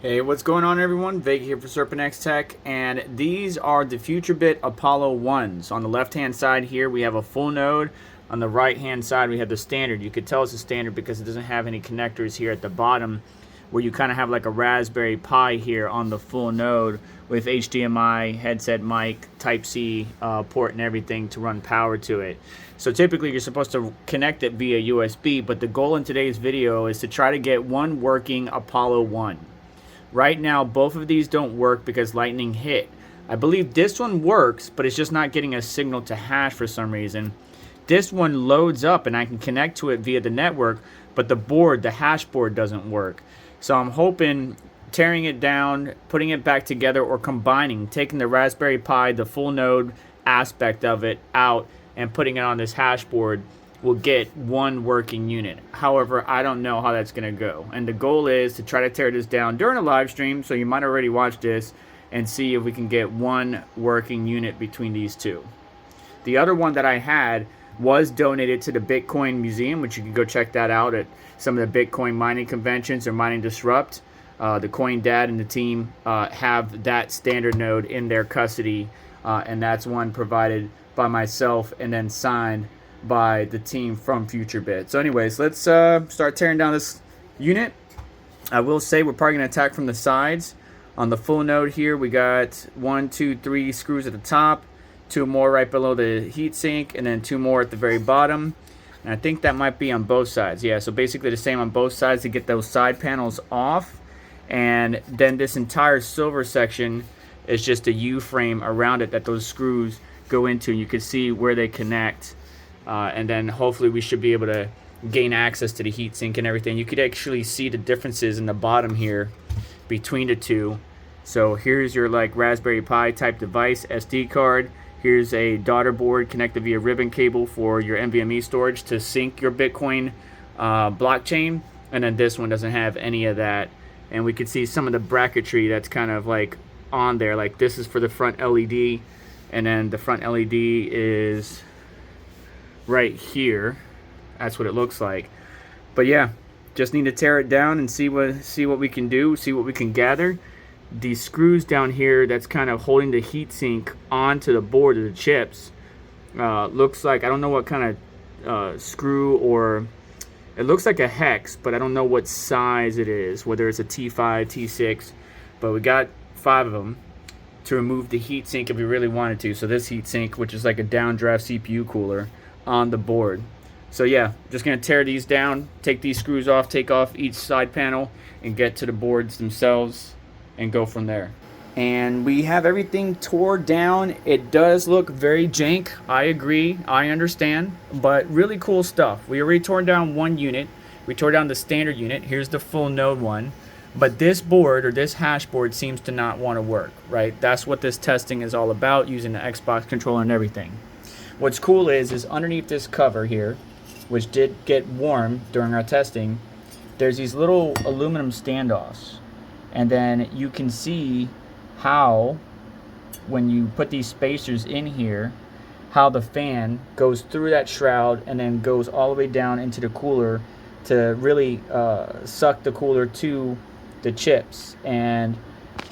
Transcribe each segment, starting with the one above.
Hey, what's going on everyone? Vega here for SerpentX Tech, and these are the FutureBit Apollo 1s. On the left hand side here we have a full node. On the right hand side we have the standard. You could tell it's a standard because it doesn't have any connectors here at the bottom, where you kind of have like a Raspberry Pi here on the full node with HDMI, headset mic, Type-C port and everything to run power to it. So typically you're supposed to connect it via USB, but the goal in today's video is to try to get one working Apollo 1. Right now, both of these don't work because lightning hit. I believe this one works, but it's just not getting a signal to hash for some reason. This one loads up and I can connect to it via the network, but the board, the hash board, doesn't work. So I'm hoping tearing it down, putting it back together, or combining, taking the Raspberry Pi, the full node aspect of it out, and putting it on this hash board will get one working unit. However, I don't know how that's gonna go. And the goal is to try to tear this down during a live stream, so you might already watch this, and see if we can get one working unit between these two. The other one that I had was donated to the Bitcoin Museum, which you can go check that out at some of the Bitcoin mining conventions or Mining Disrupt. The Coin Dad and the team have that standard node in their custody, and that's one provided by myself and then signed by the team from FutureBit. So anyways, let's start tearing down this unit. I will say we're probably going to attack from the sides. On the full node here, we got 1, 2, 3 screws at the top, 2 more right below the heatsink, and then 2 more at the very bottom. And I think that might be on both sides. Yeah, so basically the same on both sides to get those side panels off. And then this entire silver section is just a U-frame around it that those screws go into. You can see where they connect. And then hopefully we should be able to gain access to the heatsink and everything. You could actually see the differences in the bottom here between the two. So here's your like Raspberry Pi type device, SD card. Here's a daughter board connected via ribbon cable for your NVMe storage to sync your Bitcoin blockchain. And then this one doesn't have any of that. And we could see some of the bracketry that's kind of like on there. Like this is for the front LED, and then the front LED is right here. That's what it looks like. But yeah, just need to tear it down and see what we can do, see what we can gather. These screws down here that's kind of holding the heatsink onto the board of the chips looks like, I don't know what kind of screw, or it looks like a hex, but I don't know what size it is, whether it's a T5, T6, but we got 5 of them to remove the heatsink if we really wanted to. So this heatsink, which is like a downdraft CPU cooler on the board. So yeah, just gonna tear these down, take these screws off, take off each side panel, and get to the boards themselves and go from there. And we have everything tore down. It does look very jank, I agree, I understand, but really cool stuff. We already tore down one unit. We tore down the standard unit. Here's the full node one. But this board, or this hash board, seems to not want to work, right? That's what this testing is all about, using the Xbox controller and everything. What's cool is underneath this cover here, which did get warm during our testing, there's these little aluminum standoffs. And then you can see how, when you put these spacers in here, how the fan goes through that shroud and then goes all the way down into the cooler to really suck the cooler to the chips. And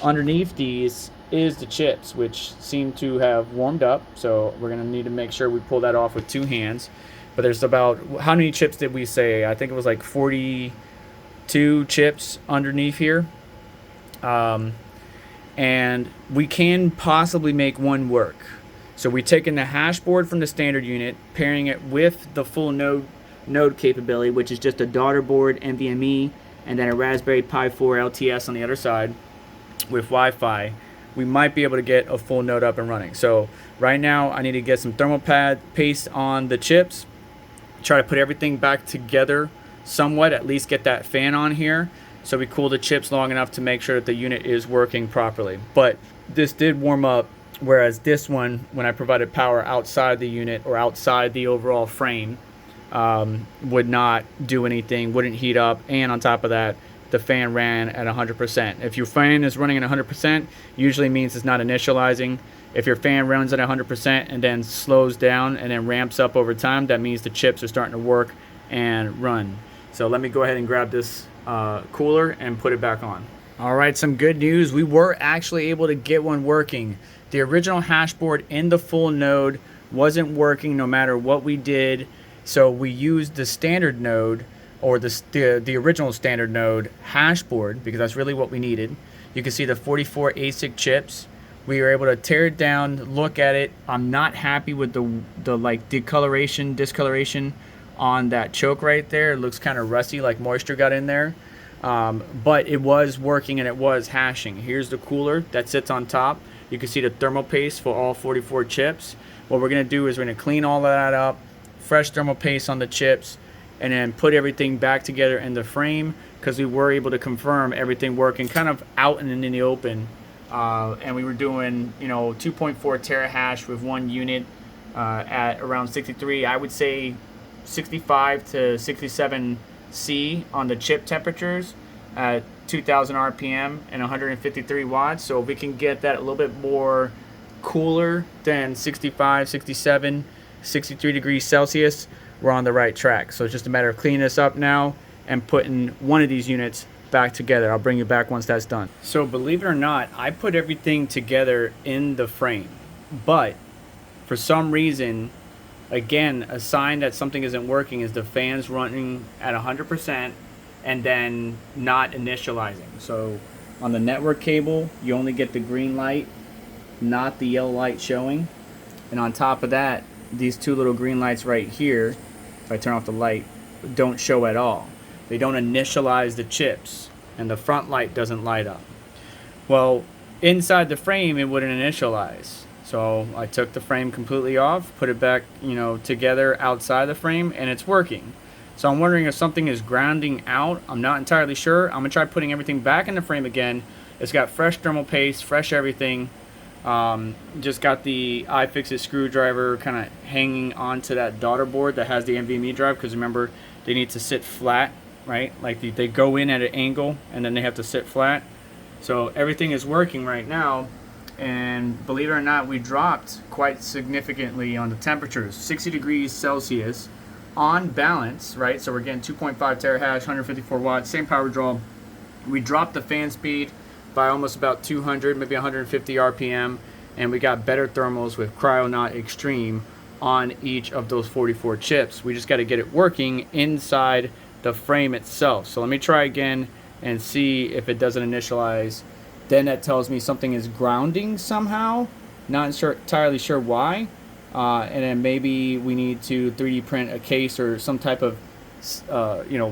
underneath these is the chips, which seem to have warmed up, so we're gonna need to make sure we pull that off with 2 hands. But there's about, how many chips did we say? I think it was like 42 chips underneath here. And we can possibly make one work. So we're taking the hash board from the standard unit, pairing it with the full node capability, which is just a daughter board, NVMe, and then a Raspberry Pi 4 LTS on the other side with Wi-Fi. We might be able to get a full node up and running. So right now I need to get some thermal paste on the chips, try to put everything back together somewhat, at least get that fan on here so we cool the chips long enough to make sure that the unit is working properly. But this did warm up, whereas this one, when I provided power outside the unit or outside the overall frame, would not do anything, wouldn't heat up, and on top of that, the fan ran at 100%. If your fan is running at 100%, usually means it's not initializing. If your fan runs at 100% and then slows down and then ramps up over time, that means the chips are starting to work and run. So let me go ahead and grab this cooler and put it back on. All right, some good news. We were actually able to get one working. The original hash board in the full node wasn't working no matter what we did. So we used the standard node, or the original standard node hash board, because that's really what we needed. You can see the 44 ASIC chips. We were able to tear it down, look at it. I'm not happy with the like discoloration on that choke right there. It looks kind of rusty, like moisture got in there. But it was working and it was hashing. Here's the cooler that sits on top. You can see the thermal paste for all 44 chips. What we're going to do is we're going to clean all of that up, fresh thermal paste on the chips, and then put everything back together in the frame, because we were able to confirm everything working kind of out and in the open. And we were doing, 2.4 terahash with one unit at around 63. I would say 65 to 67 C on the chip temperatures at 2000 RPM and 153 watts. So if we can get that a little bit more cooler than 65, 67, 63 degrees Celsius, we're on the right track. So it's just a matter of cleaning this up now and putting one of these units back together. I'll bring you back once that's done. So believe it or not, I put everything together in the frame, but for some reason, again, a sign that something isn't working is the fans running at 100% and then not initializing. So on the network cable, you only get the green light, not the yellow light showing. And on top of that, these two little green lights right here, if I turn off the light, don't show at all. They don't initialize the chips, and the front light doesn't light up. Well, inside the frame, it wouldn't initialize. So I took the frame completely off, put it back, together outside the frame, and it's working. So I'm wondering if something is grounding out. I'm not entirely sure. I'm gonna try putting everything back in the frame again. It's got fresh thermal paste, fresh everything. Just got the iFixit screwdriver kind of hanging onto that daughter board that has the NVMe drive, because remember, they need to sit flat, right? Like they go in at an angle and then they have to sit flat. So everything is working right now. And believe it or not, we dropped quite significantly on the temperatures, 60 degrees Celsius on balance, right? So we're getting 2.5 terahash, 154 watts, same power draw. We dropped the fan speed by almost about 200, maybe 150 RPM, and we got better thermals with Cryonaut Extreme on each of those 44 chips. We just got to get it working inside the frame itself. So let me try again and see if it doesn't initialize. Then that tells me something is grounding somehow. Not entirely sure why. And then maybe we need to 3D print a case or some type of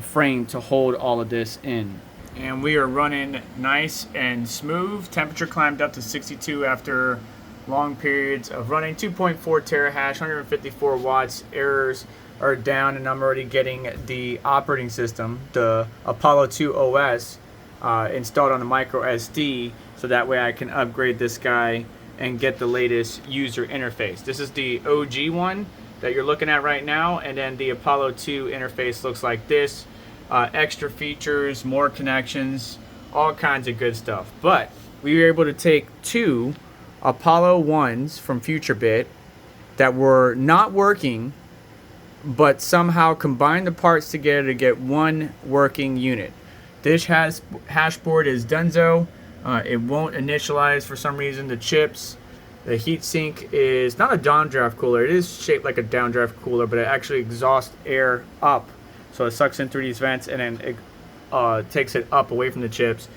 frame to hold all of this in. And we are running nice and smooth. Temperature climbed up to 62 after long periods of running. 2.4 terahash, 154 watts. Errors are down, and I'm already getting the operating system, the Apollo II OS, installed on the micro SD, so that way I can upgrade this guy and get the latest user interface. This is the OG one that you're looking at right now, and then the Apollo II interface looks like this. Extra features, more connections, all kinds of good stuff. But we were able to take two Apollo 1s from FutureBit that were not working, but somehow combine the parts together to get one working unit. This hash board is Dunzo. It won't initialize for some reason. The chips, the heatsink is not a downdraft cooler. It is shaped like a downdraft cooler, but it actually exhausts air up. So it sucks in through these vents and then it takes it up away from the chips.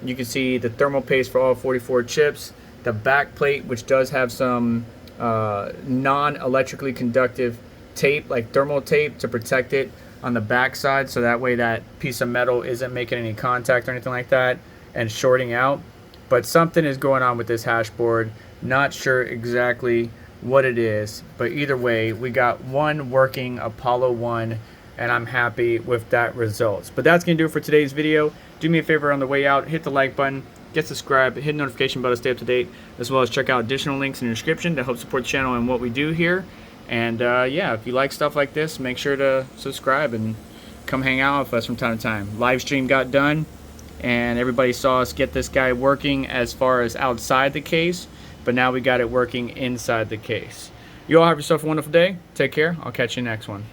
You can see the thermal paste for all 44 chips. The back plate, which does have some non-electrically conductive tape, like thermal tape, to protect it on the back side, so that way that piece of metal isn't making any contact or anything like that and shorting out. But something is going on with this hash board. Not sure exactly what it is, but either way, we got one working Apollo 1, and I'm happy with that results. But that's gonna do it for today's video. Do me a favor on the way out, hit the like button, get subscribed, hit the notification bell to stay up to date, as well as check out additional links in the description to help support the channel and what we do here. And yeah, if you like stuff like this, make sure to subscribe and come hang out with us from time to time. Live stream got done, and everybody saw us get this guy working as far as outside the case, but now we got it working inside the case. You all have yourself a wonderful day. Take care. I'll catch you next one.